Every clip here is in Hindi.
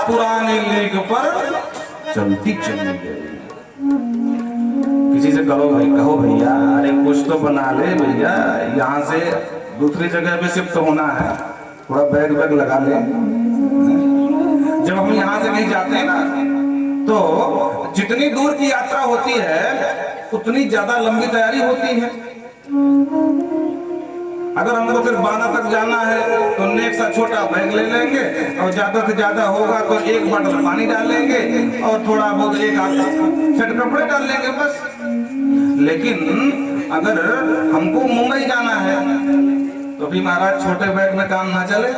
पुराने लेख पर चलती चली गई। किसी से कहो भैया अरे कुछ तो बना ले भैया, यहाँ से दूसरी जगह पे शिफ्ट होना है, थोड़ा बैग वैग लगा ले। जब हम यहाँ से कहीं जाते हैं ना तो जितनी दूर की यात्रा होती है उतनी ज्यादा लंबी तैयारी होती है। अगर हमको सिर्फ बाना तक जाना है तो नेक सा छोटा बैग ले लेंगे और ज्यादा से ज्यादा होगा तो एक बोतल पानी डालेंगे और थोड़ा बहुत एक सेट कपड़े डाल लेंगे बस। लेकिन अगर हमको मुंबई जाना है तो भी महाराज छोटे बैग में काम ना चले।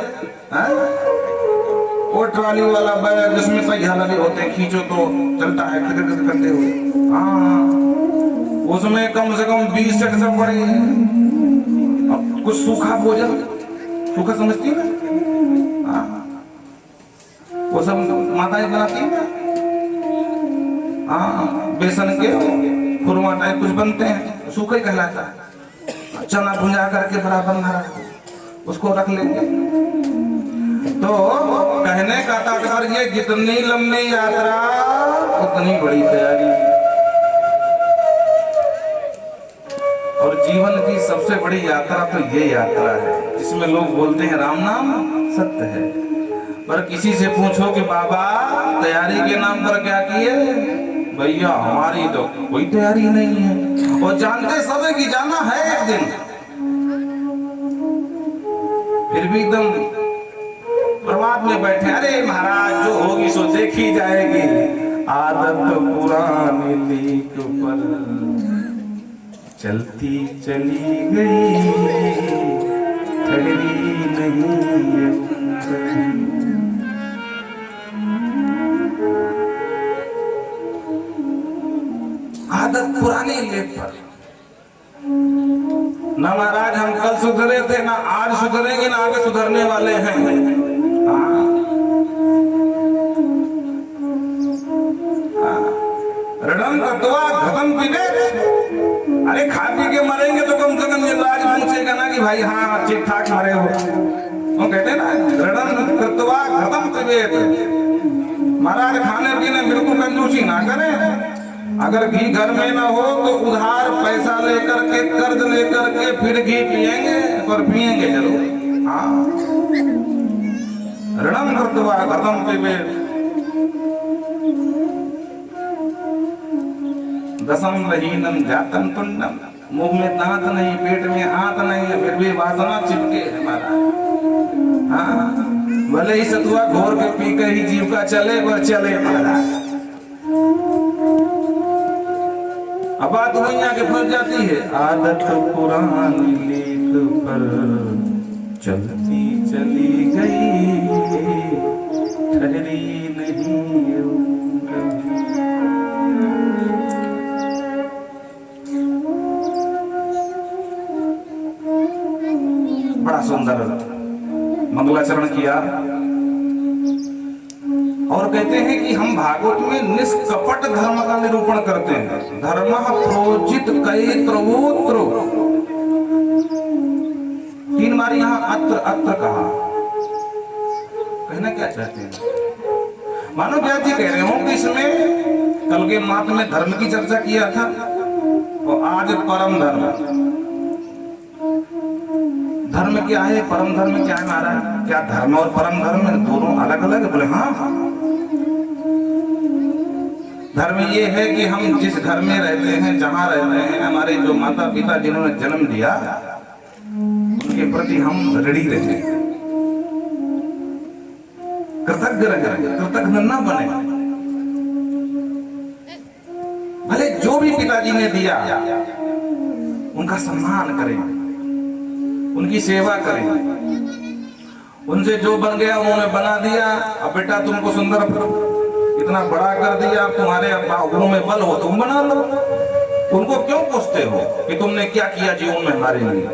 वो ट्रॉली वाला बैग जिसमें पहिया लगे होते हैं, खींचो तो चलता है करते हुए। हाँ, उसमें कम से कम 20 सेट सब पड़े हैं। कुछ सूखा भोजन, सूखा समझती है ना, वो सब माताएं बनाती है। हाँ, बेसन के खुरमा टाइप कुछ बनते हैं, सूखा ही कहलाता है। चना भुंजा करके बराबर भरा उसको रख लेंगे। तो कहने का तात्पर्य जितनी लंबी यात्रा उतनी बड़ी तैयारी। और जीवन की सबसे बड़ी यात्रा तो ये यात्रा है जिसमें लोग बोलते हैं राम नाम सत्य है, पर किसी से पूछो कि बाबा तैयारी के नाम पर क्या किए, भैया हमारी तो कोई तैयारी नहीं है। और जानते सब है कि जाना है एक दिन, फिर भी एकदम प्रभात में बैठे, अरे महाराज जो होगी सो देखी जाएगी। आदत पुरानी लीक पर चलती चली गई, ठहरी नहीं। आदत पुरानी लेख पर ना महाराज हम कल सुधरे थे, ना आज सुधरेंगे, ना आगे सुधरने वाले हैं। रणम तत्वा घटम पिबेत। अरे खा पी के मरेंगे तो कम से कम यमराज पूछेगा ना कि भाई हाँ ठीक ठाक मरे हो। वो कहते हैं ना रणम तत्वा घटम पिबेत। महाराज खाने पीने बिल्कुल कंजूसी ना करें। अगर घी घर में ना हो तो उधार पैसा लेकर के, कर्ज लेकर के फिर घी पिएंगे, पर पिएंगे जरूर। हाँ, रणम तत्वा घटम पिबेत। दसम वहीनम जातम तुंडम। मुंह में दांत नहीं, पेट में आंत नहीं है, फिर भी वासना चिपके हमारा। हाँ, भले ही सतुआ घोर के पी के ही जीव का चले पर चले महाराज। अब बात वहीं आके फंस जाती है। आदत पुरानी लेख पर चलती चली गई, ठहरी नहीं। बड़ा सुंदर मंगलाचरण किया और कहते हैं कि हम भागवत में निष्कपट धर्म का निरूपण करते हैं। धर्म प्रोजित कई त्रवोत्र। 3 बार यहाँ अत्र अत्र कहा। कहना क्या चाहते हैं? मानो व्यास जी कह रहे हो कि इसमें कल के मात में धर्म की चर्चा किया था और आज परम धर्म। धर्म क्या है, परम धर्म क्या है महाराज? क्या धर्म और परम धर्म दोनों अलग अलग? बोले हाँ। धर्म ये है कि हम जिस घर में रहते हैं, जहाँ रहते हैं, हमारे जो माता पिता जिन्होंने जन्म दिया उनके प्रति हम ऋणी रहे, कृतज्ञ रहे, कृतज्ञ न बने। भले जो भी पिताजी ने दिया उनका सम्मान करें, उनकी सेवा करें। उनसे जो बन गया उन्होंने बना दिया। अब बेटा तुमको सुंदर इतना बड़ा कर दिया, तुम्हारे बाहुओं में बल हो तुम बना लो। उनको क्यों पूछते हो कि तुमने क्या किया जीवन में हमारे लिए?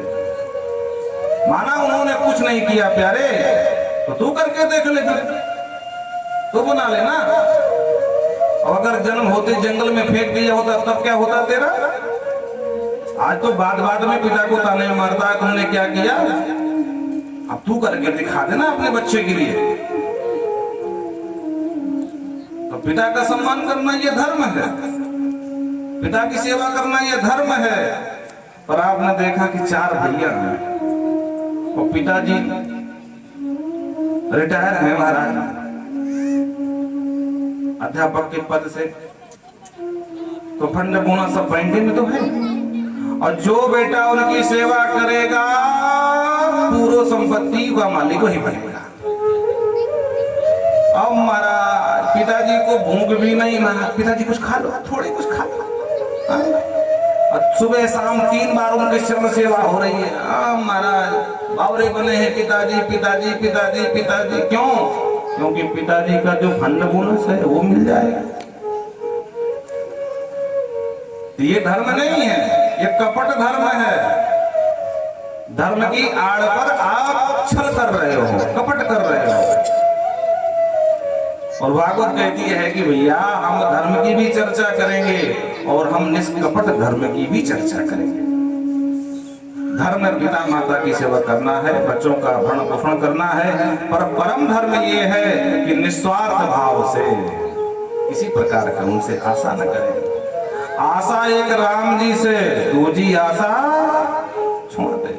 माना उन्होंने कुछ नहीं किया प्यारे, तो तू करके देख ले, तो बना लेना। और अगर जन्म होते जंगल में फेंक दिया होता तब क्या होता तेरा? आज तो बाद में पिता को ताने मारता है तुमने क्या किया। अब तू करके दिखा देना अपने बच्चे के लिए। और पिता का सम्मान करना ये धर्म है, पिता की सेवा करना ये धर्म है। पर आपने देखा कि 4 भैया हैं और पिताजी रिटायर हैं महाराज अध्यापक के पद से, तो फंड बोनस सब बैंके में तो है। और जो बेटा उनकी सेवा करेगा पूरी संपत्ति का मालिक वही बनेगा। अब महाराज पिताजी को भूख भी नहीं, महाराज पिताजी कुछ खा लो, थोड़े कुछ खा लो। और सुबह शाम 3 बार उनके चरण सेवा हो रही है। महाराज बावरे बने हैं पिताजी पिताजी पिताजी पिताजी। क्यों? क्योंकि पिताजी का जो फंड बोनस है वो मिल जाएगा। ये धर्म नहीं है, ये कपट धर्म है। धर्म की आड़ पर आप छल कर रहे हो, कपट कर रहे हो। और भागवत कहती है कि भैया हम धर्म की भी चर्चा करेंगे और हम निष्कपट धर्म की भी चर्चा करेंगे। धर्म पिता माता की सेवा करना है, बच्चों का भरण पोषण करना है, पर परम धर्म ये है कि निस्वार्थ भाव से किसी प्रकार का उनसे आशा न करें। आशा एक राम जी से, दूजी आशा छोड़ दे,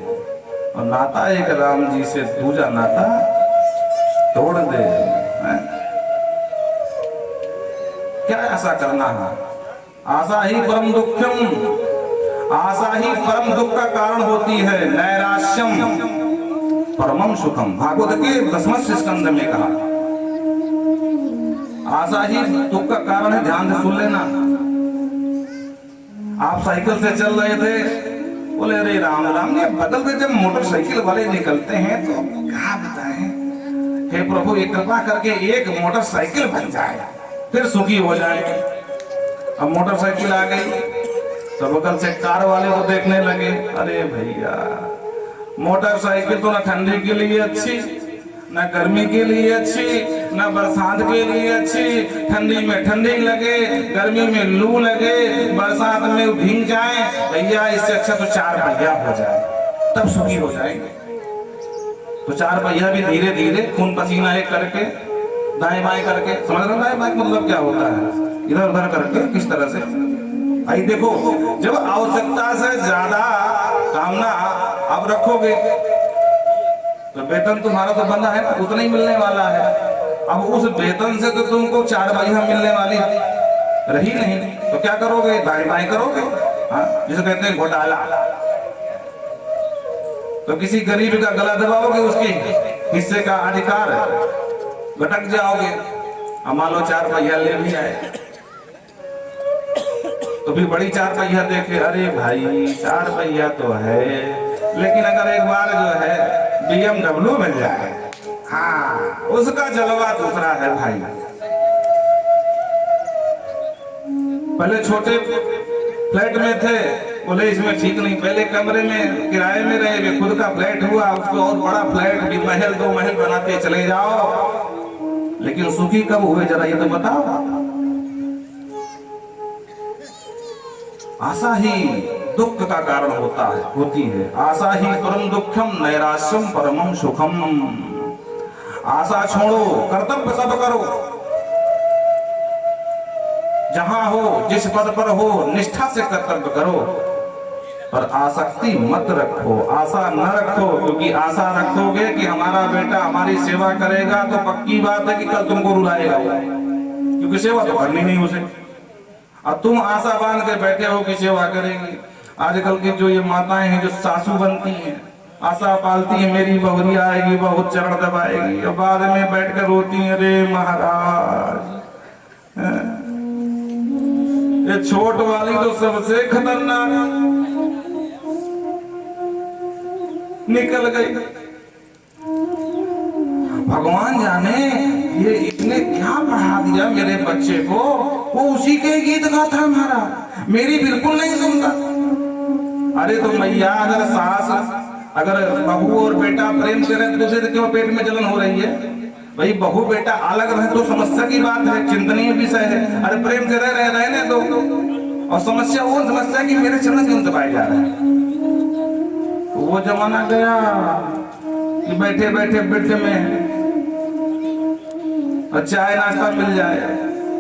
और नाता एक राम जी से, दूजा नाता तोड़ दे। क्या आशा करना है? आशा ही परम दुखम, आशा ही परम दुख का कारण होती है। नैराश्यम परमम सुखम, भागवत के 10वें स्कंद में कहा आशा ही दुख का कारण है। ध्यान से सुन लेना। आप साइकिल से चल रहे थे, बोले अरे राम राम, ये बदल के जब मोटरसाइकिल वाले निकलते हैं तो क्या बताएं, हे प्रभु ये कृपा करके एक मोटरसाइकिल बन जाए फिर सुखी हो जाए। अब मोटरसाइकिल आ गई तो बगल से कार वाले को देखने लगे, अरे भैया मोटरसाइकिल तो ना ठंडी के लिए अच्छी, ना गर्मी के लिए अच्छी, ना बरसात के लिए अच्छी। ठंडी में ठंडी लगे, गर्मी में लू लगे, बरसात में भीग जाए। भैया इससे अच्छा तो 4 पहिया हो जाए, तब सुखी हो जाएंगे। तो 4 पहिया भी धीरे धीरे खून पसीना एक करके, दाएं बाएं करके, समझ रहे हो दाएं बाएं मतलब क्या होता है, इधर उधर करके किस तरह से। आई देखो, जब आवश्यकता से ज्यादा कामना आप रखोगे तो वेतन तुम्हारा तो बंधा है ना, उतना ही मिलने वाला है। अब उस वेतन से तो तुमको 4 पहिया मिलने वाली रही नहीं, तो क्या करोगे? दाएं बाएं करोगे। हाँ, जिसे कहते हैं घोटाला। तो किसी गरीब का गला दबाओगे, उसके हिस्से का अधिकार भटक जाओगे। अब मान लो 4 पहिया ले भी आए तो भी बड़ी 4 पहिया देखे, अरे भाई 4 पहिया तो है, लेकिन अगर एक बार जो है BMW मिल जाए, हाँ उसका जलवा दूसरा है भाई। पहले छोटे फ्लैट में थे, बोले इसमें ठीक नहीं, पहले कमरे में किराए में रहे, खुद का फ्लैट हुआ, उसको और बड़ा फ्लैट भी, महल 2 महल बनाते चले जाओ। लेकिन सुखी कब हुए जरा ये तो बताओ। आशा ही दुख का कारण होती है। आशा ही परम दुखम, नैराश्यम परमम सुखम। आशा छोड़ो, कर्तव्य सब करो। जहां हो, जिस पद पर हो, निष्ठा से कर्तव्य करो, पर आसक्ति मत रखो, आशा न रखो। क्योंकि आशा रखोगे कि हमारा बेटा हमारी सेवा करेगा तो पक्की बात है कि कल तुमको रुलाएगा, क्योंकि सेवा तो करनी नहीं उसे। अब तुम आशा बांध के बैठे हो कि सेवा करेंगे। आजकल की जो ये माताएं हैं जो सासू बनती हैं, आशा पालती है मेरी बहुरिया आएगी, बहुत चरण दबाएगी, और बाद में बैठ कर रोती है, अरे महाराज ये छोट वाली तो सबसे खतरनाक निकल गई। भगवान जाने ये इसने क्या पढ़ा दिया मेरे बच्चे को, वो उसी के गीत गाता हमारा, मेरी बिल्कुल नहीं सुनता। अरे तो मैया अगर सास अगर बहू और बेटा प्रेम से रहे, दूसरे क्यों पेट में जलन हो रही है? भाई बहू बेटा अलग रहे तो समस्या की बात है, चिंतनीय विषय है। अरे प्रेम से रह रहे दो, और समस्या वो समस्या की मेरे चरण क्यों दबाए जा रहे हैं। तो वो जमाना गया कि बैठे बैठे बेड में और चाय नाश्ता मिल जाए,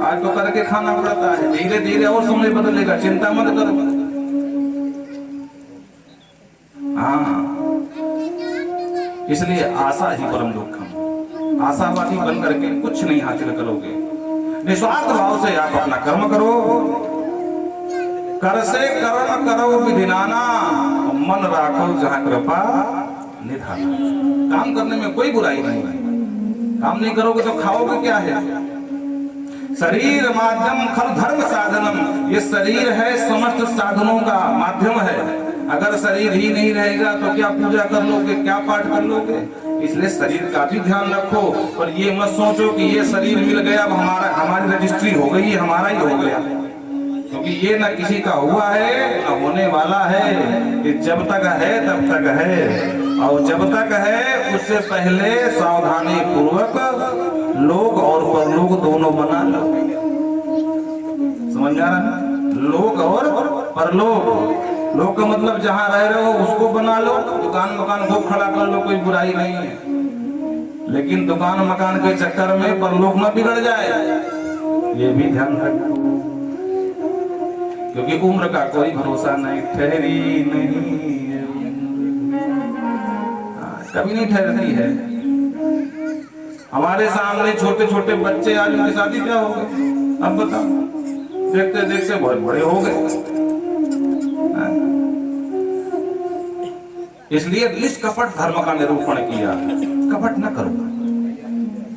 आज तो करके खाना पड़ता है, धीरे धीरे और समय बदलेगा, चिंता मत करो। हाँ, इसलिए आशा ही परम दुखम, आशावादी बन करके कुछ नहीं हासिल करोगे। निस्वार्थ भाव से आप अपना कर्म करो, कर से कर्म करो विधिनाना, मन राखो जहां कृपा निधाना। काम करने में कोई बुराई नहीं है, काम नहीं करोगे तो खाओगे क्या है। शरीर माध्यम खल धर्म साधनम, ये शरीर है समस्त साधनों का माध्यम है। अगर शरीर ही नहीं रहेगा तो क्या पूजा कर लोगे, क्या पाठ कर लोगे। इसलिए शरीर का भी ध्यान रखो, और ये मत सोचो कि ये शरीर मिल गया अब हमारी रजिस्ट्री हो गई, हमारा ही हो गया, क्योंकि ये ना किसी का हुआ है ना होने वाला है। ये जब तक है तब तक है, और जब तक है उससे पहले सावधानी पूर्वक लोक और परलोक दोनों बना लो। समझ आ रहा है? लोक और परलोक, लोक का मतलब जहां रह रहे हो उसको बना लो, दुकान मकान को खड़ा कर लो, कोई बुराई नहीं है, लेकिन दुकान मकान के चक्कर में परलोक न बिगड़ जाए, ये भी ध्यान रखो, क्योंकि उम्र का कोई भरोसा नहीं, ठहरी नहीं, कभी नहीं ठहरती है। हमारे सामने छोटे छोटे बच्चे, आज उनकी शादी क्या हो गई, अब बताओ, देखते देखते बहुत बड़े हो गए। इसलिए निष्कपट धर्म का निरूपण किया, कपट न करो,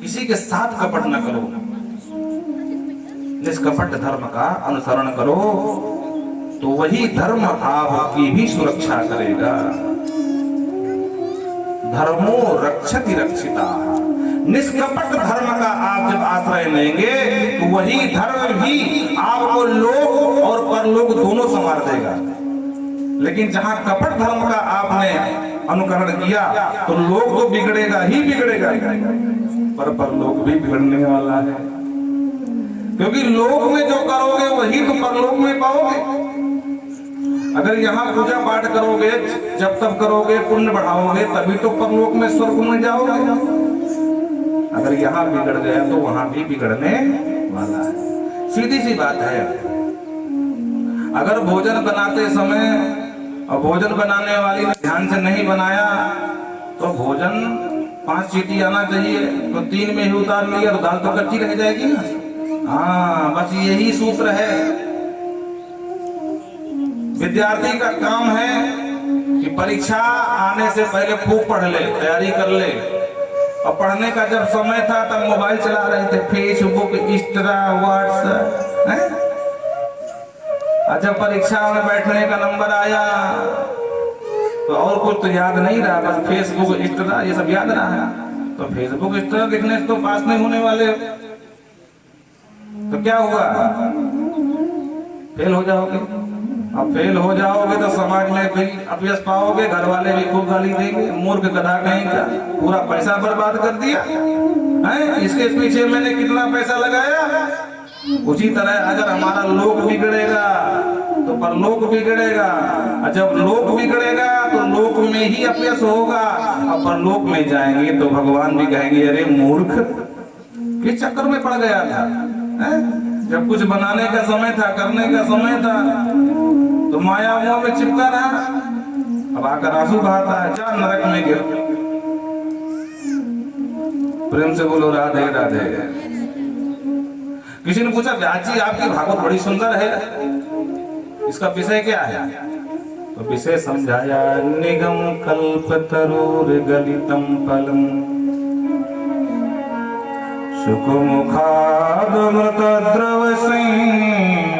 किसी के साथ कपट न करो, निष्कपट धर्म का अनुसरण करो, तो वही धर्म आपकी भी सुरक्षा करेगा। धर्मो रक्षति रक्षिता, निष्कपट धर्म का आप जब आश्रय लेंगे तो वही धर्म भी आपको लोक और परलोक दोनों संवार देगा। लेकिन जहां कपट धर्म का आपने अनुकरण किया तो लोक तो बिगड़ेगा ही बिगड़ेगा, पर परलोक भी बिगड़ने वाला है, क्योंकि लोक में जो करोगे वही तो परलोक में पाओगे। अगर यहाँ पूजा पाठ करोगे, जब तब करोगे, पुण्य बढ़ाओगे, तभी तो परलोक में स्वर्ग में जाओगे। अगर यहाँ बिगड़ गया तो वहां भी बिगड़ने वाला है। सीधी सी बात है, अगर भोजन बनाते समय और भोजन बनाने वाली ने ध्यान से नहीं बनाया तो भोजन 5 सीटी आना चाहिए, तो 3 में ही उतार लिया तो दाल तो कच्ची रह जाएगी ना। हाँ, बस यही सूत्र है। विद्यार्थी का काम है कि परीक्षा आने से पहले खूब पढ़ ले, तैयारी कर ले, और पढ़ने का जब समय था तब मोबाइल चला रहे थे, फेसबुक, इंस्टा, व्हाट्सएप। और जब परीक्षा में बैठने का नंबर आया तो और कुछ तो याद नहीं रहा, बस फेसबुक, इंस्टा ये सब याद रहा। तो फेसबुक, इंस्टा देखने से तो पास नहीं होने वाले, तो क्या हुआ, फेल हो जाओगे। अब फेल हो जाओगे तो समाज में भी अपयश पाओगे, घर वाले भी खूब गाली देंगे, मूर्ख गधा कहेंगे, पूरा पैसा बर्बाद कर दिया है, इसके पीछे मैंने कितना पैसा लगाया। उसी तरह अगर हमारा लोक बिगड़ेगा तो परलोक बिगड़ेगा, और जब लोक बिगड़ेगा तो लोक में ही अपयश होगा, और परलोक में जाएंगे तो भगवान भी कहेंगे अरे मूर्ख, किस चक्कर में पड़ गया था, जब कुछ बनाने का समय था, करने का समय था, तो माया मोह में चिपका रहा, अब आकर आंसू बहाता है, जा नरक में गिर। प्रेम से बोलो राधे राधे। किसी ने पूछा व्यास जी आपकी भागवत बड़ी सुंदर है, इसका विषय क्या है? तो विषय समझाया, निगम कल्पतरुर गलितम फलम सुखमुखादमृत द्रव संयुतम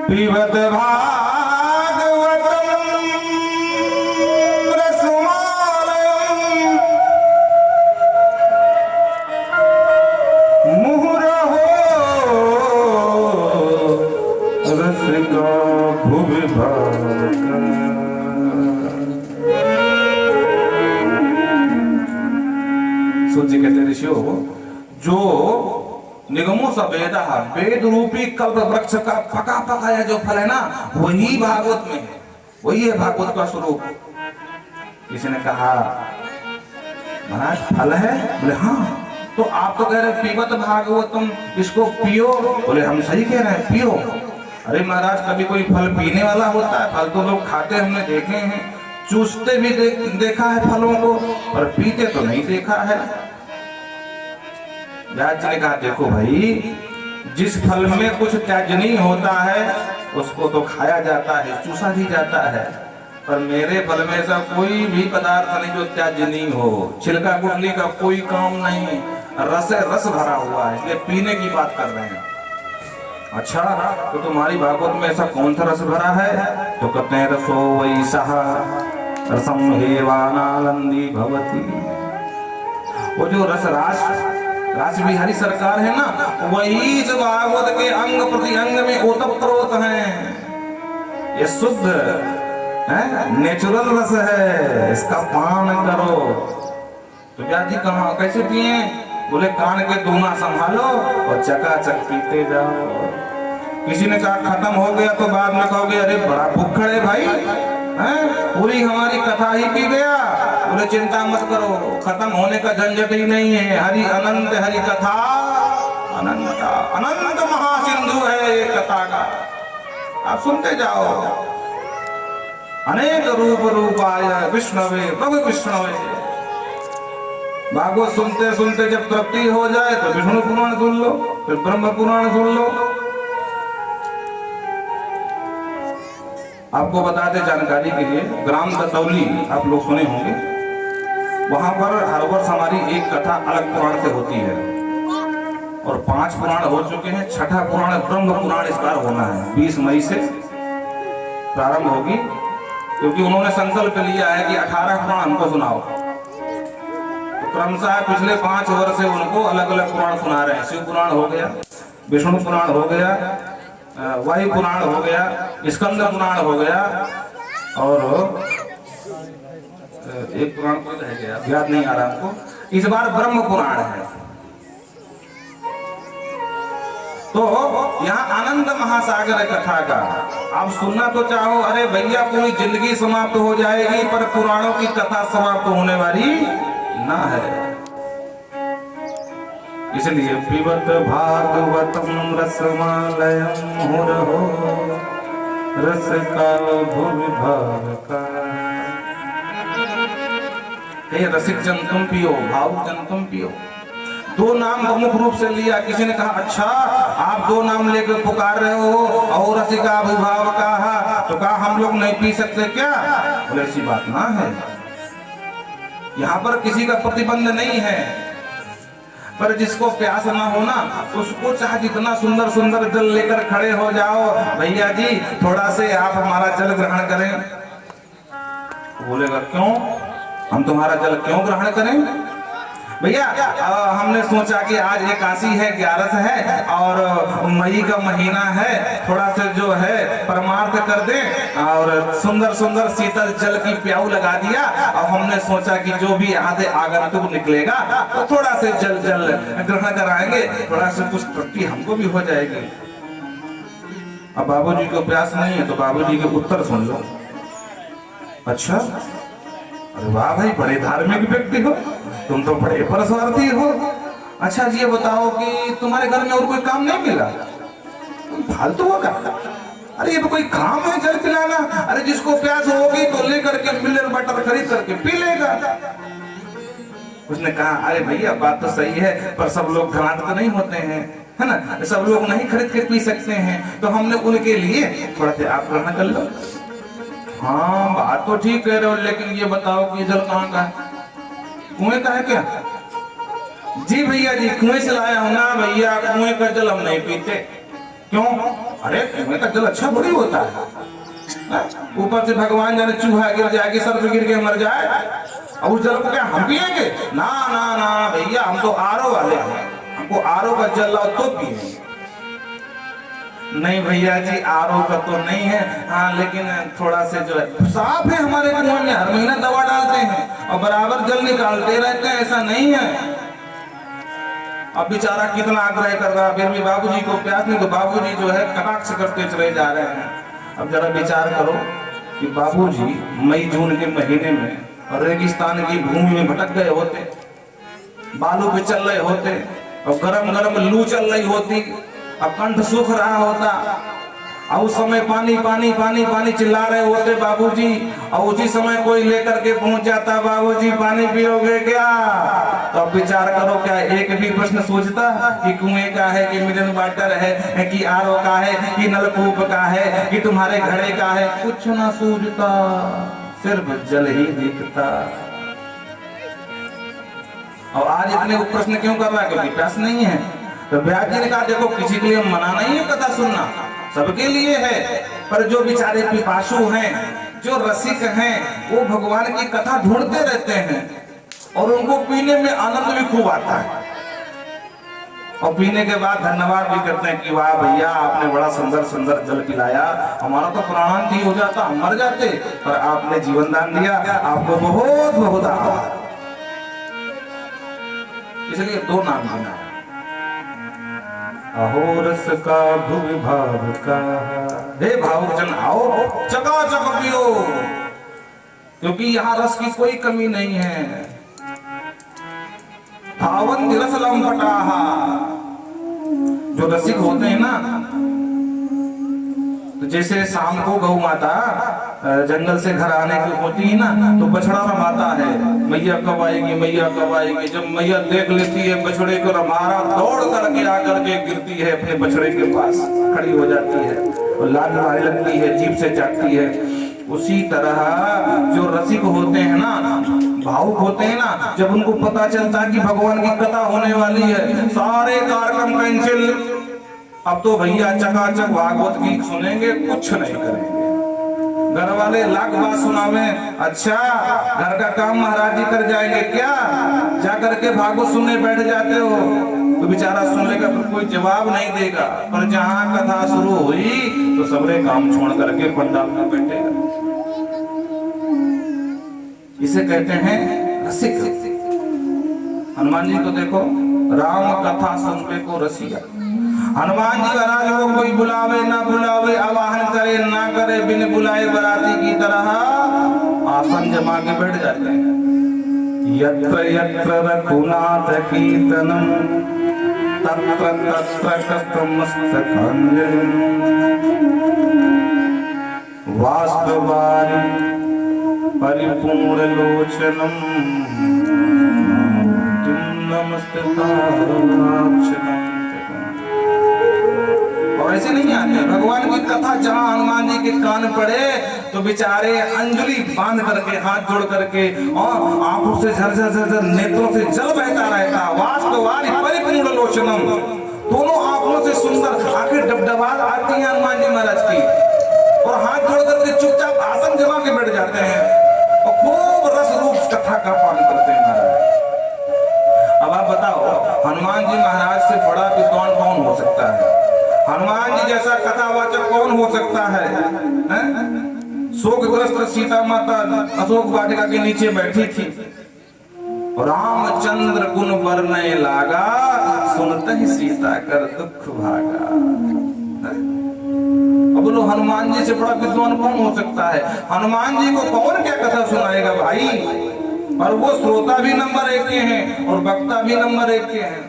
पिबत भागवतम रसमालयम मुहुरहो रसिका भुवि भावका। सूर्य जी कहते ऋषियों, जो निगमों सा वेदा, वेद रूपी कल्प वृक्ष का पका पकाया जो फल है ना, वही भागवत में है, वही है भागवत का स्वरूप। किसी ने कहा महाराज फल है? बोले हाँ। तो आप तो कह रहे पीबत भागवतम, इसको पियो। बोले हम सही कह रहे हैं, पियो। अरे महाराज कभी कोई फल पीने वाला होता है? फल तो लोग खाते हमने देखे हैं, चूसते भी देखा है फलों को, पर पीते तो नहीं देखा है। व्यास जी ने कहा देखो भाई, जिस फल में कुछ त्याजनीय होता है उसको तो खाया जाता है, चूसा भी जाता है, पर मेरे फल में ऐसा कोई भी पदार्थ नहीं जो त्याजनीय हो, छिलका गुठली का कोई काम नहीं, रस रस भरा हुआ है, इसलिए पीने की बात कर रहे हैं। अच्छा, तो तुम्हारी भागवत में ऐसा कौन सा रस भरा है? तो कहते हैं रसो वैसः रसम हेवानालंदी भवती। वो जो रस रास बिहारी सरकार है ना, वही जो भागवत के अंग प्रति अंग में ओतप्रोत हैं। ये शुद्ध है, नेचुरल रस है, इसका पान करो। तो व्यास जी कहाँ कैसे पिए? बोले कान के दूना संभालो और चकाचक पीते जाओ। किसी ने कहा खत्म हो गया तो बाद में कहोगे अरे बड़ा भूखड़ है भाई, हैं? पूरी हमारी कथा ही पी गया। बोले चिंता मत करो, खत्म होने का झंझट ही नहीं है। हरि अनंत, हरि कथा अनंत, अनंत महासिंधु है ये कथा का, आप सुनते जाओ। अनेक रूप रूपाय विष्णवे प्रभु विष्णवे। भागवत सुनते सुनते जब तृप्ति हो जाए तो विष्णु पुराण सुन लो, फिर ब्रह्म पुराण सुन लो। आपको बताते जानकारी के लिए, ग्राम दतौली आप लोग सुने होंगे, वहां पर हर वर्ष हमारी एक कथा अलग पुराण से होती है, और 5 पुराण हो चुके हैं, छठा पुराण ब्रह्म पुराण इस बार होना है। 20 मई से प्रारंभ होगी, क्योंकि उन्होंने संकल्प लिया है कि 18 पुराण हमको सुनाओ। तो क्रमशः पिछले 5 वर्ष से उनको अलग अलग पुराण सुना रहे हैं। शिव पुराण हो गया, विष्णु पुराण हो गया, वायु पुराण हो गया, स्कंद पुराण हो गया, और एक पुराण को रह गया, याद नहीं आ रहा हमको। इस बार ब्रह्म पुराण है। तो यहाँ आनंद महासागर कथा का आप सुनना तो चाहो, अरे भैया पूरी जिंदगी समाप्त हो जाएगी, पर पुराणों की कथा समाप्त होने वाली ना है। इसलिए पिबत भागवतम रसमालयम मुहुरहो रस का भूविभाग का। हे रसिक जन तुम पियो, भावुक जन तुम पियो। 2 नाम प्रमुख रूप से लिया। किसी ने कहा अच्छा आप 2 नाम लेकर पुकार रहे हो और रसिका अभिभाव का, तो कहा हम लोग नहीं पी सकते क्या? बोले ऐसी बात ना है, यहाँ पर किसी का प्रतिबंध नहीं है, पर जिसको प्यास ना हो ना, उसको चाहे जितना सुंदर सुंदर जल लेकर खड़े हो जाओ, भैया जी थोड़ा से आप हमारा जल ग्रहण करें। बोलेगा क्यों, हम तुम्हारा जल क्यों ग्रहण करें? भैया हमने सोचा कि आज एकादशी है, 11 है, और मई का महीना है, थोड़ा से जो है परमार्थ कर दें, और सुंदर सुंदर शीतल जल की प्याऊ लगा दिया, और हमने सोचा कि जो भी आधे आगंतुक निकलेगा तो थोड़ा से जल ग्रहण कराएंगे, थोड़ा से कुछ तृप्ति हमको भी हो जाएगी। अब बाबूजी को प्यास नहीं है तो बाबूजी के उत्तर सुन लो। अच्छा, अरे वाह भाई, बड़े धार्मिक व्यक्ति हो तुम, तो बड़े परस्वार्थी हो। अच्छा जी ये बताओ कि तुम्हारे घर में और कोई काम नहीं मिला? फालतू होगा, अरे ये तो कोई काम है जल पिलाना। अरे जिसको प्यास होगी तो लेकर के मिलर बटर खरीद करके पी लेगा। उसने कहा अरे भैया बात तो सही है, पर सब लोग घराट तो नहीं होते हैं, है ना, सब लोग नहीं खरीद के पी सकते हैं, तो हमने उनके लिए थोड़ा सा आप ग्रहण कर लो। हाँ बात तो ठीक कह रहे हो, लेकिन ये बताओ कि जल कहाँ का है? कुएं का है क्या? जी भैया जी कुएं से लाया हूं ना भैया, कुएं का जल हम नहीं पीते। क्यों? अरे कुएं का जल अच्छा थोड़ी होता है, ऊपर से भगवान जाने चूहा गिर जाएगी, सर से गिर के मर जाए, और उस जल को क्या हम पिएंगे? ना ना ना भैया, हम तो आरओ वाले हैं, हमको आरओ का जल लाओ तो पिएंगे। नहीं भैया जी आरओ का तो नहीं है, हाँ लेकिन थोड़ा से जो है साफ है, हमारे कुएं में हर महीना दवा डालते हैं और बराबर जल निकालते रहते हैं, ऐसा नहीं है। अब बेचारा कितना आग्रह कर रहा, फिर भी बाबूजी को प्यास नहीं, तो बाबूजी जो है कटाक्ष करते चले जा रहे हैं। अब जरा विचार करो कि बाबूजी मई जून के महीने में रेगिस्तान की भूमि में भटक गए होते बालू पे चल रहे होते और गरम गरम लू चल रही होती, अब कंठ सूख रहा होता, और उस समय पानी पानी पानी पानी चिल्ला रहे होते बाबूजी, और उसी समय कोई लेकर के पहुंच जाता, बाबूजी पानी पियोगे क्या? तो अब विचार करो, क्या एक भी प्रश्न सोचता कि कुएं का है कि मिनरल वाटर है कि आरओ का है कि नलकूप का है कि तुम्हारे घड़े का है? कुछ ना सूझता, सिर्फ जल ही दिखता। और आज इतने प्रश्न क्यों कर रहा है? क्योंकि प्यास नहीं है। तो व्यास जी ने कहा देखो, किसी के लिए मना नहीं है कथा सुनना, सबके लिए है, पर जो बेचारे पिपासु हैं, जो रसिक हैं, वो भगवान की कथा ढूंढते रहते हैं और उनको पीने में आनंद भी खूब आता है, और पीने के बाद धन्यवाद भी करते हैं कि वाह भैया, आपने बड़ा सुंदर सुंदर जल पिलाया, हमारा तो प्राणांत ही हो जाता, हम मर जाते, पर आपने जीवन दान दिया, आपको बहुत बहुत आभार। इसलिए दो नाम गिना, अहो रस का भुवि भाव का, हे भावुक जन आओ चकाचक पियो, क्योंकि यहाँ रस की कोई कमी नहीं है। भावन रस लंपटाहा, जो रसिक होते हैं ना, तो जैसे शाम को गौ माता जंगल से घर आने की होती है ना, तो बछड़ा रमाता है, मैया कब आएगी, मैया कब आएगी। जब मैया देख लेती है बछड़े को रमारा, दौड़ करके आकर के गिरती है अपने बछड़े के पास, खड़ी हो जाती है और लाड लड़ाने लगती है, जीभ से चाटती है। उसी तरह जो रसिक होते हैं ना, भावुक होते हैं ना, जब उनको पता चलता है कि भगवान की कथा होने वाली है, सारे कार्यक्रम कैंसिल, अब तो भैया चकाचक भागवत गीत सुनेंगे, कुछ नहीं करेंगे। घर वाले लाख बात सुनावे, अच्छा घर का काम महाराज जी कर जाएंगे क्या? जाकर के भागवत सुनने बैठ जाते हो, तो बेचारा सुनने का कोई जवाब नहीं देगा, पर जहां कथा शुरू हुई तो सबरे काम छोड़ करके पंडाल में बैठेगा। इसे कहते हैं रसिक। हनुमान जी को देखो, राम कथा सुनने को रसिया। हनुमान जी महाराज को कोई बुलावे ना बुलावे, आवाहन करे ना करे, बिन बुलाए बराती की तरह आसन जमा के बैठ जाते हैं। यत्र यत्र रघुनाथ कीर्तनम तत्र तत्र कस्तमस्तकांजलिं वास्तवानि परिपूर्ण लोचनम नमस्ते। और ऐसे नहीं आते, भगवान की कथा जहां हनुमान जी के कान पड़े तो बेचारे अंजलि बांध करके, हाथ जोड़ करके, और आंखों से झरझर झरझर नेत्रों से जल बहता रहता। वास्तवानि परिपूर्ण लोचनम, दोनों आंखों से सुंदर आंखें डबडबा आती हैं हनुमान जी महाराज की, और हाथ जोड़ करके चुपचाप आसन जमा के बैठ जाते हैं और खूब रस रूप कथा का पान करते हैं महाराज। अब आप बताओ, हनुमान जी महाराज से बड़ा विद्वान कौन हो सकता है? हनुमान जी जैसा कथावाचक कौन हो सकता है? शोकग्रस्त सीता माता अशोक वाटिका के नीचे बैठी थी, रामचंद्र गुण वर्णय लागा, सुनते ही सीता कर दुख भागा। अब बोलो, हनुमान जी से बड़ा विद्वान कौन हो सकता है? हनुमान जी को कौन क्या कथा सुनाएगा भाई? और वो श्रोता भी नंबर 1 के हैं और वक्ता भी नंबर 1 के हैं।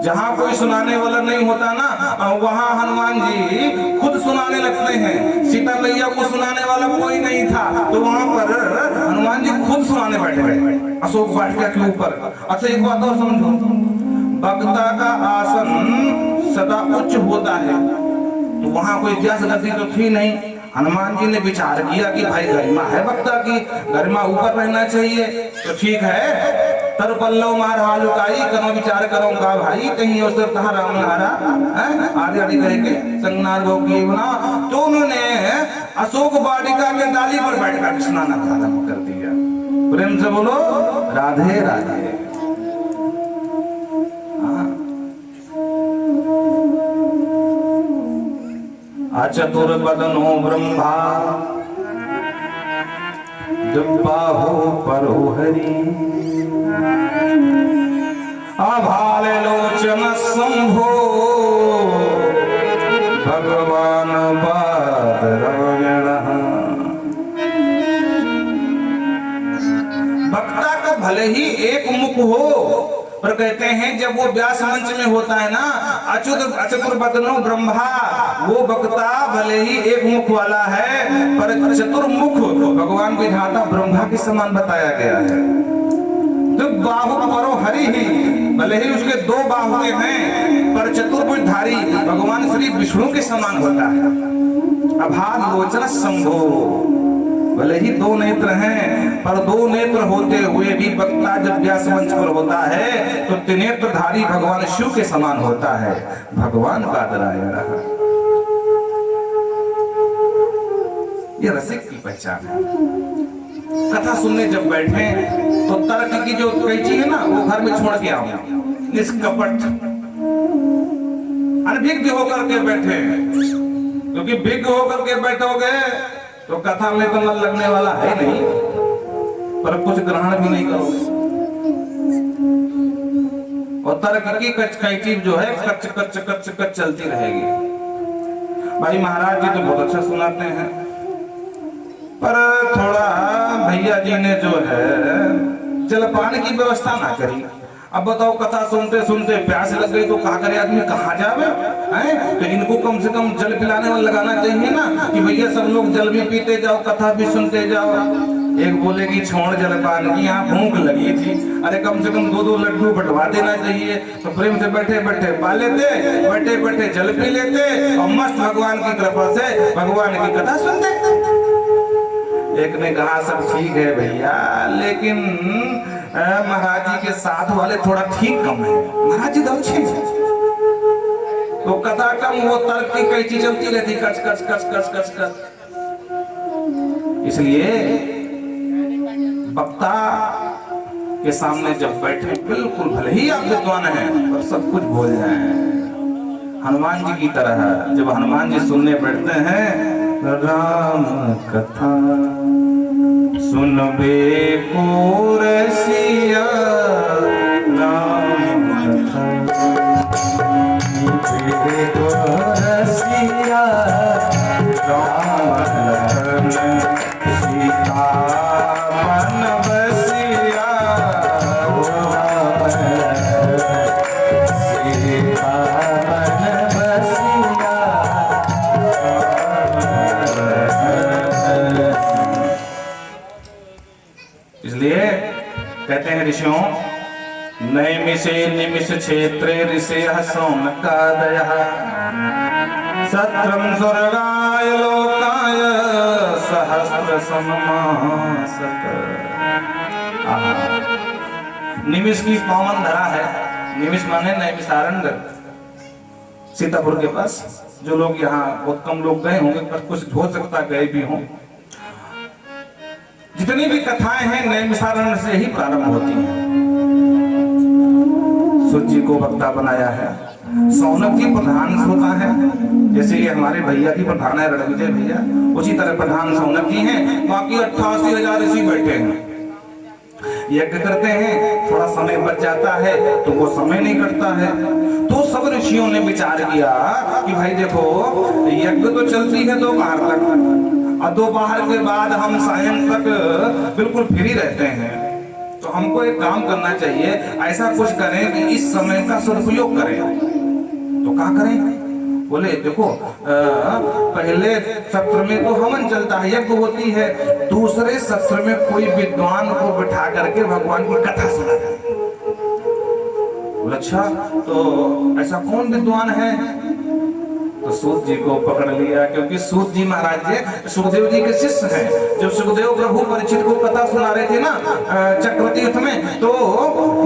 जहां कोई सुनाने वाला नहीं होता ना, वहां हनुमान जी खुद सुनाने लगते हैं। सीता मैया को सुनाने वाला कोई नहीं था, तो वहां पर हनुमान जी खुद सुनाने बैठे गए अशोक वाटिका के ऊपर। अच्छा एक बात और समझो, वक्ता का आसन सदा उच्च होता है, तो वहां कोई व्यास गति तो थी नहीं। हनुमान जी ने विचार किया कि भाई गरिमा है वक्ता की, गरिमा ऊपर रहना चाहिए, तो ठीक है। तर पल्लव मार हालुकाई करो विचार करो का भाई, कहीं अवसर कहा राम हारा आदि आदि कह के संगनार गो की बना, तो उन्होंने अशोक वाटिका के डाली पर बैठ कर स्नान प्रारंभ कर दिया। प्रेम से बोलो राधे राधे। अचतुर्वदनो ब्रह्मा दुर्बाहो परो हरि, अभाले लोचन शंभो भगवान बादरायण। भक्त विधाता का भले ही एक मुख हो, पर कहते हैं जब वो व्यास मंच में होता है ना, अचतुर बदनो ब्रह्मा, वो वक्ता भले ही एक मुख वाला है, पर चतुर्मुख भगवान विधाता ब्रह्मा के समान बताया गया है। तो बाहु परो हरि ही, भले ही उसके दो बाहुएं हैं, पर चतुर्भुजधारी भगवान श्री विष्णु के समान होता है। अभाग लोचन शंभो, भले ही दो नेत्र हैं, पर दो नेत्र होते हुए भी वक्ता जब व्यास मंच पर होता है तो त्रिनेत्रधारी भगवान शिव के समान होता है। भगवान बादराय रहा, ये रसिक की पहचान है। कथा सुनने जब बैठे तो तर्क की जो कैची है ना, वो घर में छोड़ के आओ, निष्कपट अनभिज्ञ होकर के बैठे, क्योंकि विज्ञ होकर के बैठोगे तो कथा में तो मन लगने वाला है नहीं, पर कुछ ग्रहण भी नहीं करोगे। और तर्क की कचकैची जो है कच कच कच कच चलती रहेगी। भाई महाराज जी तो बहुत अच्छा सुनाते हैं, पर थोड़ा भैया जी ने जो है जलपान की व्यवस्था ना करी। अब बताओ, कथा सुनते सुनते प्यास लग गई तो क्या करे आदमी, कहाँ जावे हैं? तो इनको कम से कम जल पिलाने वाला लगाना चाहिए ना, कि भैया सब लोग जल भी पीते जाओ, कथा भी सुनते जाओ। एक बोले कि छोड़ जलपान की, यहाँ भूख लगी थी, अरे कम से कम 2-2 लड्डू बंटवा देना चाहिए। तो प्रेम से बैठे बैठे पा लेते, बैठे बैठे जल पी लेते और मस्त भगवान की कृपा से भगवान की कथा सुनते। एक ने कहा सब ठीक है भैया, लेकिन महाराज जी के साथ वाले थोड़ा ठीक कम है। महाराज जी तो अच्छे हैं, तो कथा कम, वो तर्क की कैची चलती रहती, कच कच कच कच कच कच। इसलिए वक्ता के सामने जब बैठे, बिल्कुल भले ही आप विद्वान हैं पर सब कुछ भूल जाएं। हनुमान जी की तरह जब हनुमान जी सुनने बैठते हैं, राम कथा सुनबे को रसिया, राम कथा सुनबे को रसिया, राम लखन सीता मन बसिया, सीता मन बसिया। इसलिए कहते हैं ऋषियों, नैमिषे निमिष क्षेत्रे ऋषे सौनकादयः, सत्रम स्वर्गाय लोकाय सहस्र सम्मासत। निमिष की पावन धरा है, निमिष माने नैमिषारण्य, सीतापुर के पास। जो लोग यहाँ बहुत कम लोग गए होंगे, पर कुछ हो सकता गए भी हों। जितनी भी कथाएं हैं नैमिषारण्य से ही प्रारंभ होती हैं। सूत जी को वक्ता बनाया है, सौनक जी प्रधान होता है, जैसे कि हमारे भैया की प्रधान है रणविजय भैया, उसी तरह प्रधान सौनक जी हैं। बाकी 88,000 ऋषि बैठे हैं, यज्ञ करते हैं। थोड़ा समय बच जाता है तो वो समय नहीं कटता है, तो सब ऋषियों ने विचार किया कि भाई देखो, यज्ञ तो चलती है दोपहर तक, और दोपहर के बाद हम सायं तक बिल्कुल फ्री रहते हैं, तो हमको एक काम करना चाहिए, ऐसा कुछ करें कि इस समय का सदुपयोग करें। तो क्या करें? बोले देखो, पहले सत्र में तो हवन चलता है, यज्ञ होती है, दूसरे सत्र में कोई विद्वान को बिठा करके भगवान की कथा सुनाते हैं। बोले अच्छा, तो ऐसा कौन विद्वान है? तो सूत जी को पकड़ लिया, क्योंकि सूत जी महाराज जी सुखदेव जी के शिष्य हैं। जब सुखदेव प्रभु परीक्षित को कथा सुना रहे थे ना चक्रतीर्थ में, तो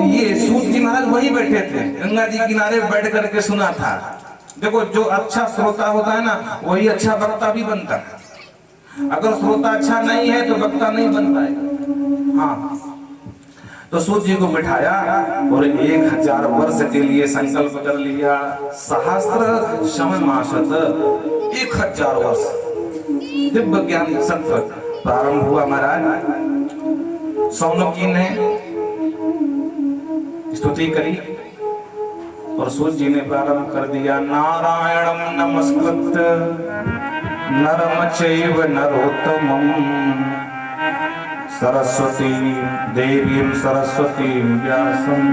ये सूत जी महाराज वहीं बैठे थे, गंगा जी किनारे बैठ करके सुना था। देखो, जो अच्छा श्रोता होता है ना, वही अच्छा वक्ता भी बनता है। अगर श्रोता अच्छा नहीं है तो वक्ता नहीं बन पाएगा। हाँ, तो सूत जी को बिठाया और 1000 वर्ष के लिए संकल्प कर लिया। सहस्त्र शममासत, 1000 वर्ष दिव्य ज्ञान सत्र प्रारंभ हुआ। महाराज सौनक जी ने स्तुति करी और सूत जी ने प्रारंभ कर दिया। नारायणं नमस्कृत्य नरम चैव नरोत्तमं सरस्वती देवीं सरस्वतीं व्यासं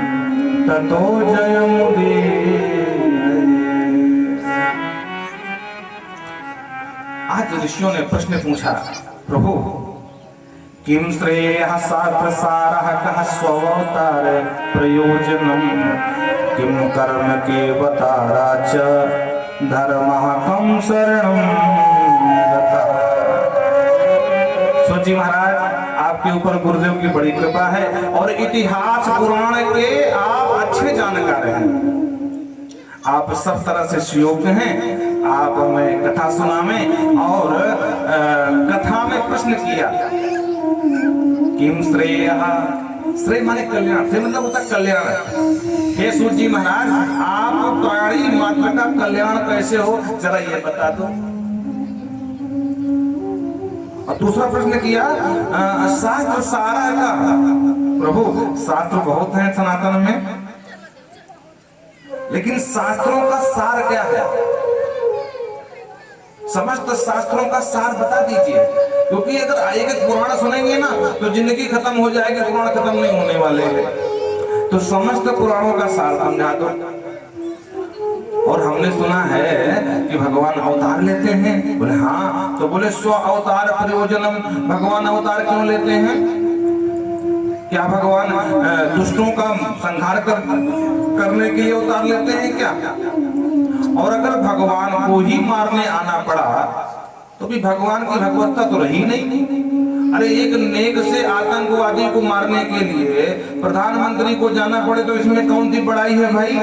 ततो जयमुदीरये। आज ऋषियों ने प्रश्न पूछा, प्रभु किम श्रेयः शास्त्र सारः कः स्वावतार प्रयोजनम किम कर्म केवतारा च धर्मः कं शरणं गतः। सोची महाराज, आपके ऊपर गुरुदेव की बड़ी कृपा है और इतिहास पुराण के आप अच्छे जानकार हैं। आप सब तरह से सुयोग्य हैं। आप हमें कथा सुनावें और कथा में प्रश्न किया किम श्रेयः, श्रेय माने कल्याण, श्रेय मतलब होता कल्याण। हे सूत जी महाराज, आप प्राणी मात्र का कल्याण कैसे हो, जरा ये बता दो। और दूसरा प्रश्न किया शास्त्र सारा का, प्रभु शास्त्र बहुत हैं सनातन में, लेकिन शास्त्रों का सार क्या है, समस्त शास्त्रों का सार बता दीजिए। क्योंकि अगर एक एक पुराण सुनेंगे ना तो जिंदगी खत्म हो जाएगी, पुराण खत्म नहीं होने वाले हैं। तो समस्त पुराणों का सार समझा दो। और हमने सुना है कि भगवान अवतार लेते हैं। बोले हाँ, तो बोले स्व अवतार प्रयोजनम, भगवान अवतार क्यों लेते हैं? क्या भगवान दुष्टों का संहार करने के लिए अवतार लेते हैं क्या? और अगर भगवान को ही मारने आना पड़ा तो भी भगवान की भगवत्ता तो रही नहीं। अरे एक नेक से आतंकवादी को मारने के लिए प्रधानमंत्री को जाना पड़े तो इसमें कौन सी बड़ाई है भाई?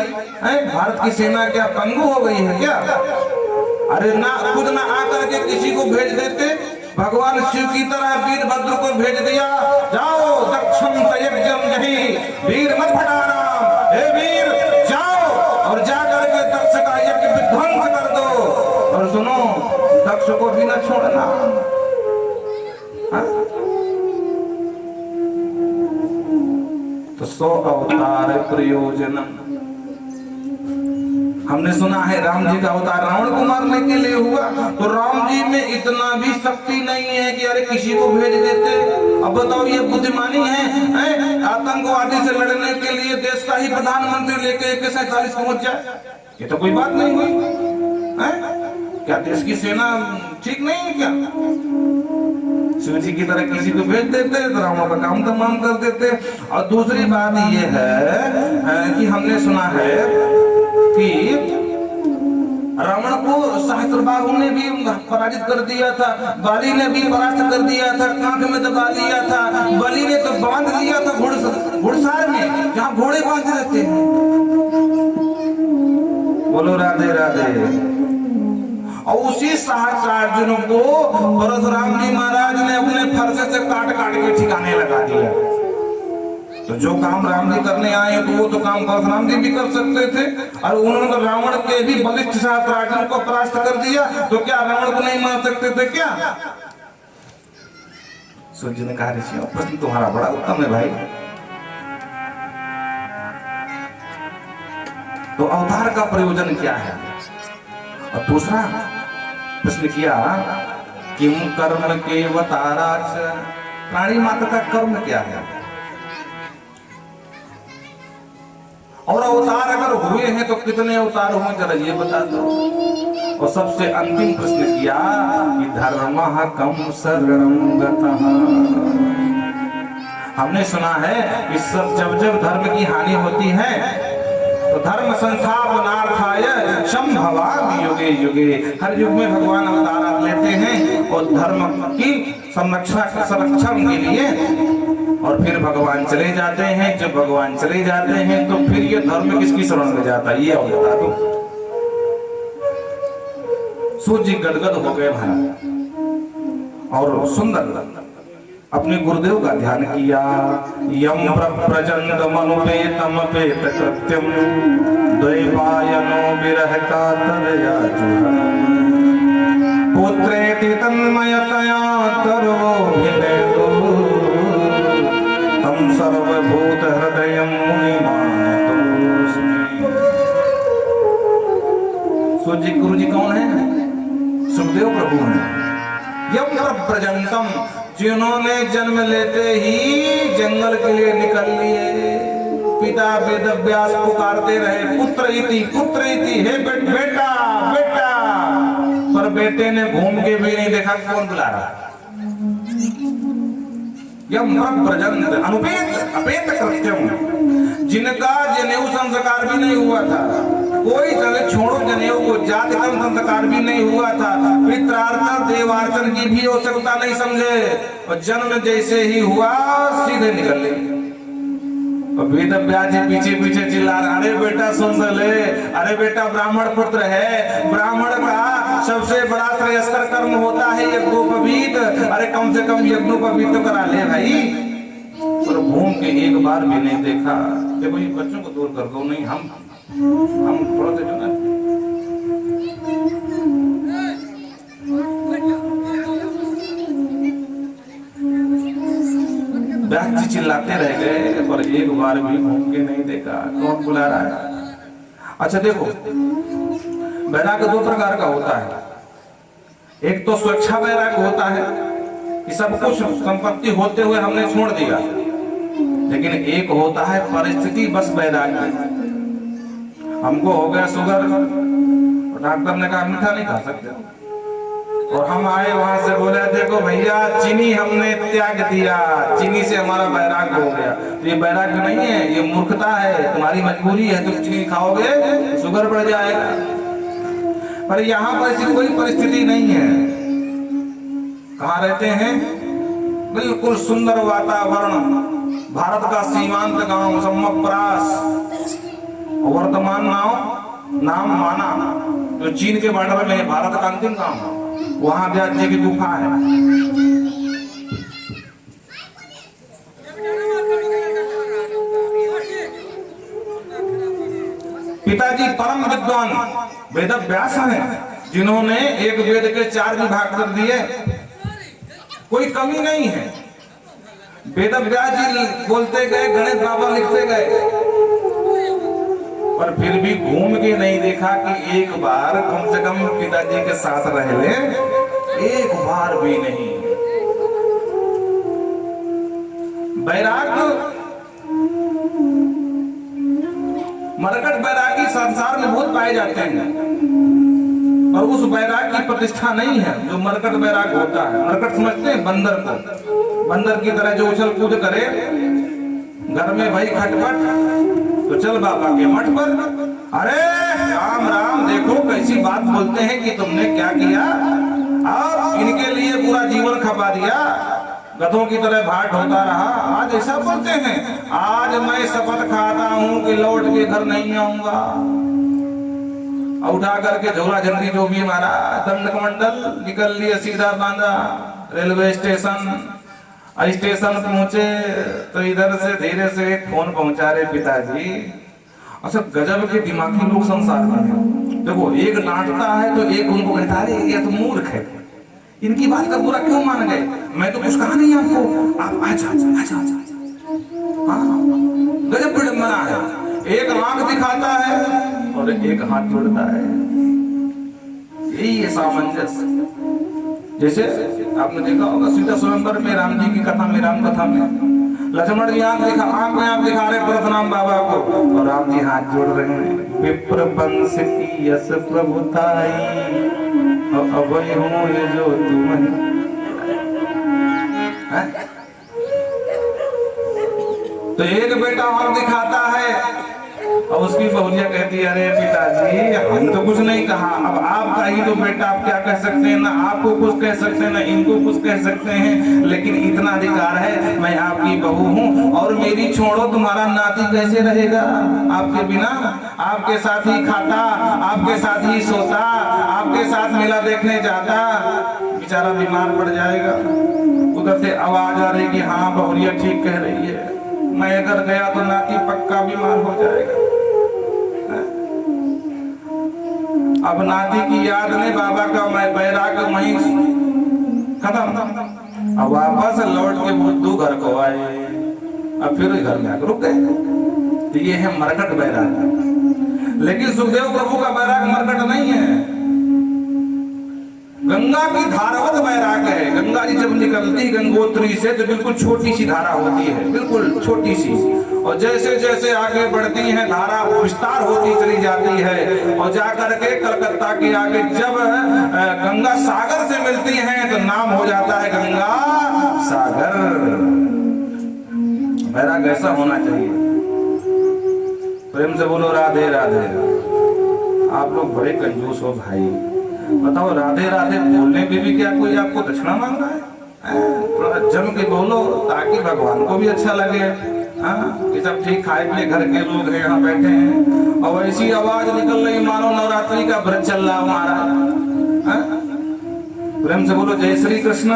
भारत की सेना क्या पंगु हो गई है क्या? अरे ना खुद ना आकर के किसी को भेज देते, भगवान शिव की तरह वीरभद्र को भेज दिया, जाओ दक्षम संयज्ञम जहि वीर मत फटाना, हे वीर जाओ और जाकर के दक्ष का यज्ञ विध्वंस कर दो। और सुनो, दक्ष को भी न छोड़ना। तो सो अवतार प्रयोजनम, हमने सुना है राम जी का अवतार रावण को मारने के लिए हुआ, तो राम जी में इतना भी शक्ति नहीं है कि अरे किसी को भेज देते। अब बताओ, ये बुद्धिमानी है? आतंकवादी से लड़ने के लिए देश का ही प्रधानमंत्री लेके AK-47 पहुंच जाए, ये तो कोई बात नहीं हुई। क्या देश की सेना ठीक नहीं है क्या? शिव जी की तरह किसी को भेज देते तो रावण का काम तमाम कर देते। और दूसरी बात ये है कि हमने सुना है कि रावण को सहस्त्रबाहु ने भी पराजित कर दिया था, बाली ने भी परास्त कर दिया था, कांध में दबा लिया था, बलि ने तो बांध लिया था घुड़सार में, जहाँ घोड़े बांधे रहते हैं। बोलो राधे राधे। और उसी सहस्त्रार्जुन को परशुराम जी महाराज ने अपने फरसे से काट काट के ठिकाने लगा दिया। तो जो काम राम जी करने आए तो वो तो काम परशुराम जी भी कर सकते थे, और उन्होंने रावण के भी बलिष्ठ सहस्त्रार्जुन को परास्त कर दिया, तो क्या रावण को नहीं मार सकते थे क्या? सूर्य जी ने कहा, ऋषि प्रश्न तुम्हारा बड़ा उत्तम है भाई। तो अवतार का प्रयोजन क्या है? और दूसरा प्रश्न किया किम कर्म केवतारा च, प्राणी मात्र का कर्म क्या है? और अवतार अगर हुए हैं तो कितने अवतार हुए, जरा ये बता दो। और सबसे अंतिम प्रश्न किया कि धर्मः कं शरणं गतः। हमने सुना है कि सब जब जब धर्म की हानि होती है तो धर्म संस्थापनार्थाय संभवामि युगे युगे, हर युग में भगवान अवतार लेते हैं और धर्म की संरक्षण के लिए। और फिर भगवान चले जाते हैं। जब भगवान चले जाते हैं तो फिर ये धर्म किसकी शरण में जाता है, ये बता दो। सूर्य जी गदगद हो गए महाराज और सुंदर अपने गुरुदेव का ध्यान किया। यम प्रजंद मनुपेतम पेत कृत्यम द्वैपायनो विरह कातरया पुत्रेति तन्मयतया तर्वोभिनेतो तम सर्वभूत हृदयं मुनिमानतोऽस्मि। सूर्य गुरु जी कौन है? सुखदेव प्रभु हैं। यम प्रजंतम, जिन्होंने जन्म लेते ही जंगल के लिए निकल लिए। पिता वेद व्यास पुकारते रहे, पुत्र इति हे बेटा बेटा, पर बेटे ने घूम के भी नहीं देखा कौन बुला रहा। अनुपेत अपेत कृत्यम, जिनका जनेऊ संस्कार भी नहीं हुआ था, कोई जगह छोड़ो जनेऊ को, जाति कर्म संस्कार भी नहीं हुआ था, पित्रार्चन देवार्चन की भी आवश्यकता नहीं समझे, और जन्म जैसे ही हुआ सीधे निकल ले। वेद व्यास जी पीछे पीछे चिल्ला रहे, अरे बेटा सुन ले, अरे बेटा ब्राह्मण पुत्र है, ब्राह्मण का सबसे बड़ा श्रेयस्कर कर्म होता है यज्ञोपवीत, अरे कम से कम यज्ञोपवीत तो करा ले भाई। पर घूम के एक बार भी नहीं देखा। देखो ये बच्चों को दूर कर दो, नहीं हम थोड़ा सा जो ना व्यास चिल्लाते रह गए, पर एक बार भी घूम के नहीं देखा कौन बुला रहा है। अच्छा देखो, वैराग्य दो प्रकार का होता है। एक तो स्वेच्छा वैराग्य होता है कि सब कुछ संपत्ति होते हुए हमने छोड़ दिया, लेकिन एक होता है परिस्थिति बस वैराग्य। हमको हो गया शुगर, डॉक्टर ने कहा मीठा नहीं खा सकते, और हम आए वहां से बोले देखो भैया चीनी हमने त्याग दिया, चीनी से हमारा वैराग्य हो गया। तो ये वैराग्य नहीं है, ये मूर्खता है, तुम्हारी मजबूरी है, तुम चीनी खाओगे शुगर बढ़ जाएगा। पर यहाँ पर ऐसी कोई परिस्थिति नहीं है। कहाँ रहते हैं? बिल्कुल सुंदर वातावरण, भारत का सीमांत गांव सम्मप्रास, वर्तमान नाम माना, जो चीन के बॉर्डर में भारत का अंतिम गांव, वहां व्यास जी की गुफा है। पिताजी परम विद्वान वेद व्यास हैं, जिन्होंने एक वेद के 4 विभाग कर दिए, कोई कमी नहीं है। वेद व्यास जी बोलते गए, गणेश बाबा लिखते गए, पर फिर भी घूम के नहीं देखा कि एक बार कम से कम पिताजी के साथ रह ले, एक बार भी नहीं। वैराग्य, मरकट वैरागी संसार में बहुत पाए जाते हैं, और उस वैराग की प्रतिष्ठा नहीं है जो मरकट वैराग होता है। मरकट समझते हैं बंदर को, बंदर की तरह जो उछल कूद करे, घर में भाई खटपट तो चल बाबा के मठ पर, अरे राम राम, देखो कैसी बात बोलते हैं कि तुमने क्या किया, और इनके लिए पूरा जीवन खपा दिया, गधों की तरह भाट होता रहा। आज ऐसा बोलते हैं, आज मैं शपथ खाता हूं कि लौट के घर नहीं आऊंगा। उठा करके झोला झंडी जो भी हमारा दंडक मंडल निकल लिए, सीधा बांधा रेलवे स्टेशन पहुंचे तो इधर से धीरे से एक फोन पहुंचा रहे पिताजी। अच्छा गजब के दिमागी लोग संसार में। देखो एक डांटता है तो एक उनको कहता है ये तो मूर्ख है, इनकी बात का बुरा क्यों मान गए, मैं तो कुछ कहा नहीं आपको, आप आजा आजा आजा। हाँ गजब विडंबना है, एक आंख दिखाता है और एक हाथ जोड़ता है, यही है सामंजस्य। जैसे आपने देखा होगा सीता स्वयंवर में राम जी की कथा में, राम कथा में लक्ष्मण जी आंख में आप दिखा रहे परशुराम बाबा को, और राम जी हाथ जोड़ रहे हैं। विप्र वंश की यश प्रभुताई, अब हूँ ये जो तुम है। तो एक बेटा और दिखाता है और उसकी बहुलिया कहती है अरे पिताजी हम तो कुछ नहीं कहा, अब आपका ही तो बेटा, आप क्या कह सकते हैं, ना आपको कुछ कह सकते हैं ना इनको कुछ कह सकते हैं, लेकिन इतना अधिकार है मैं आपकी बहू हूँ, और मेरी छोड़ो तुम्हारा नाती कैसे रहेगा आपके बिना, आपके साथ ही खाता, आपके साथ ही सोता, आपके साथ मेला देखने जाता, बेचारा बीमार पड़ जाएगा। उधर से आवाज आ रही कि हाँ बहुलिया ठीक कह रही है, मैं अगर गया तो नाती पक्का बीमार हो जाएगा। अब नाती की याद में बाबा का मैं बैराग वहीं खत्म। अब वापस लौट के बुद्धू घर को आए, अब फिर घर में आकर रुक गए। तो ये है मरकट बैराग। लेकिन सुखदेव प्रभु का बैराग मरकट नहीं है। गंगा की धारावत वैराग्य है। गंगा जी जब निकलती गंगोत्री से तो बिल्कुल छोटी सी धारा होती है, बिल्कुल छोटी सी, और जैसे जैसे आगे बढ़ती है धारा विस्तार होती चली जाती है, और जाकर के कलकत्ता के आगे जब गंगा सागर से मिलती है तो नाम हो जाता है गंगा सागर। वैराग्य ऐसा होना चाहिए। प्रेम से बोलो राधे राधे। आप लोग बड़े कंजूस हो भाई, बताओ राधे राधे बोलने पे भी क्या कोई आपको दक्षिणा मांग रहा है? थोड़ा जम के बोलो ताकि भगवान को भी अच्छा लगे। हाँ कि सब ठीक खाए पिए घर के लोग हैं, यहाँ बैठे हैं, और ऐसी आवाज निकल रही मानो नवरात्रि का व्रत चल रहा हमारा। प्रेम से बोलो जय श्री कृष्ण।